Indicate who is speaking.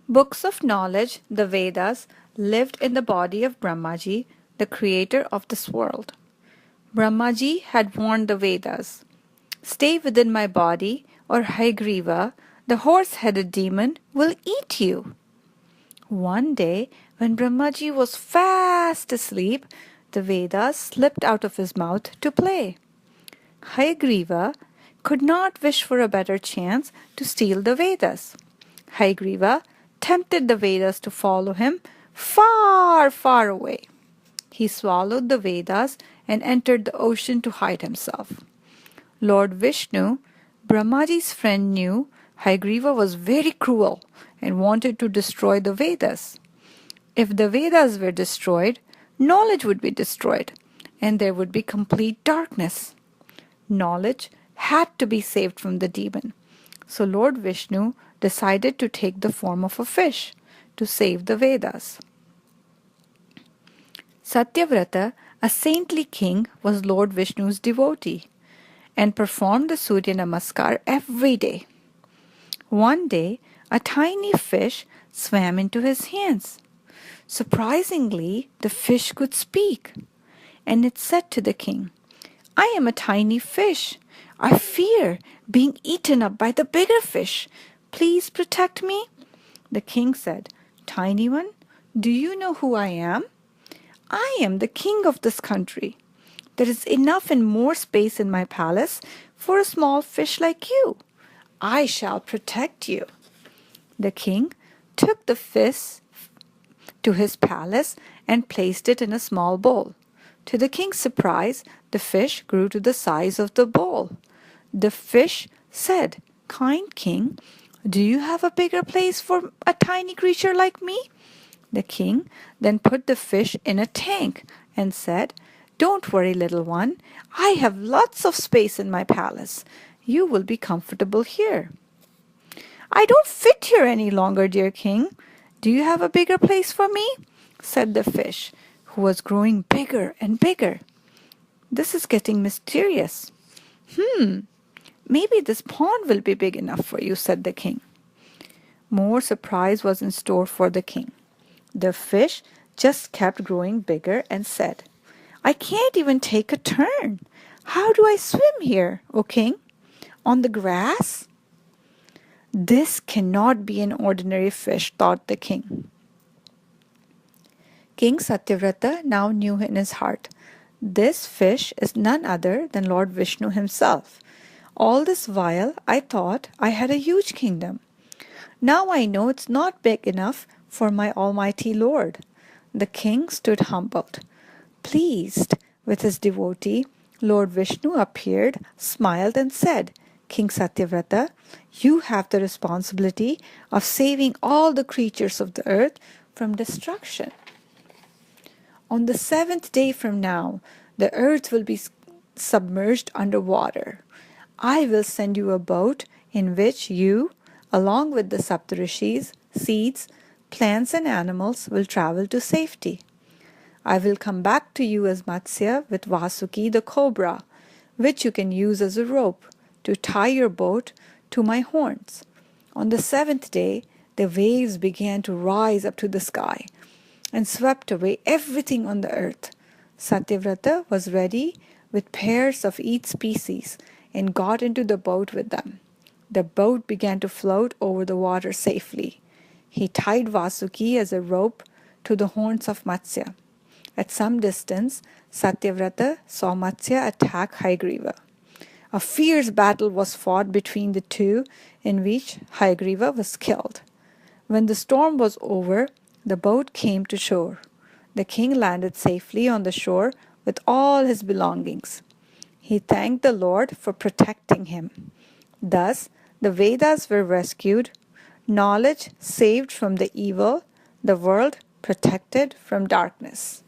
Speaker 1: Books of knowledge, the Vedas, lived in the body of Brahmaji, the creator of this world. Brahmaji had warned the Vedas, "Stay within my body, or Haigriva, the horse-headed demon, will eat you." One day, when Brahmaji was fast asleep, the Vedas slipped out of his mouth to play. Haigriva could not wish for a better chance to steal the Vedas. Haigriva tempted the Vedas to follow him far, far away. He swallowed the Vedas and entered the ocean to hide himself. Lord Vishnu, Brahmaji's friend, knew Haigriva was very cruel and wanted to destroy the Vedas. If the Vedas were destroyed, knowledge would be destroyed, and there would be complete darkness. Knowledge had to be saved from the demon. So Lord Vishnu decided to take the form of a fish to save the Vedas. Satyavrata, a saintly king, was Lord Vishnu's devotee and performed the Surya Namaskar every day. One day, a tiny fish swam into his hands. Surprisingly, the fish could speak, and it said to the king, "I am a tiny fish. I fear being eaten up by the bigger fish. Please protect me." The king said, "Tiny one, do you know who I am? I am the king of this country. There is enough and more space in my palace for a small fish like you. I shall protect you." The king took the fish to his palace and placed it in a small bowl. To the king's surprise, the fish grew to the size of the bowl. The fish said, "Kind king, do you have a bigger place for a tiny creature like me?" The king then put the fish in a tank and said, "Don't worry, little one. I have lots of space in my palace. You will be comfortable here." "I don't fit here any longer, dear king. Do you have a bigger place for me?" said the fish, who was growing bigger and bigger. "This is getting mysterious. Maybe this pond will be big enough for you," said the king. More surprise was in store for the king. The fish just kept growing bigger and said, "I can't even take a turn. How do I swim here, O king? On the grass?" "This cannot be an ordinary fish," thought the king. King Satyavrata now knew in his heart, "This fish is none other than Lord Vishnu himself. All this while I thought I had a huge kingdom. Now I know it's not big enough for my almighty Lord." The king stood humbled. Pleased with his devotee, Lord Vishnu appeared, smiled and said, "King Satyavrata, you have the responsibility of saving all the creatures of the earth from destruction. On the 7th day from now, the earth will be submerged under water. I will send you a boat in which you, along with the Saptarishis, seeds, plants and animals will travel to safety. I will come back to you as Matsya with Vasuki the cobra, which you can use as a rope to tie your boat to my horns." On the 7th day, the waves began to rise up to the sky and swept away everything on the earth. Satyavrata was ready with pairs of each species and got into the boat with them. The boat began to float over the water safely. He tied Vasuki as a rope to the horns of Matsya. At some distance, Satyavrata saw Matsya attack Haigriva. A fierce battle was fought between the two, in which Haigriva was killed. When the storm was over, the boat came to shore. The king landed safely on the shore with all his belongings. He thanked the Lord for protecting him. Thus, the Vedas were rescued, knowledge saved from the evil, the world protected from darkness.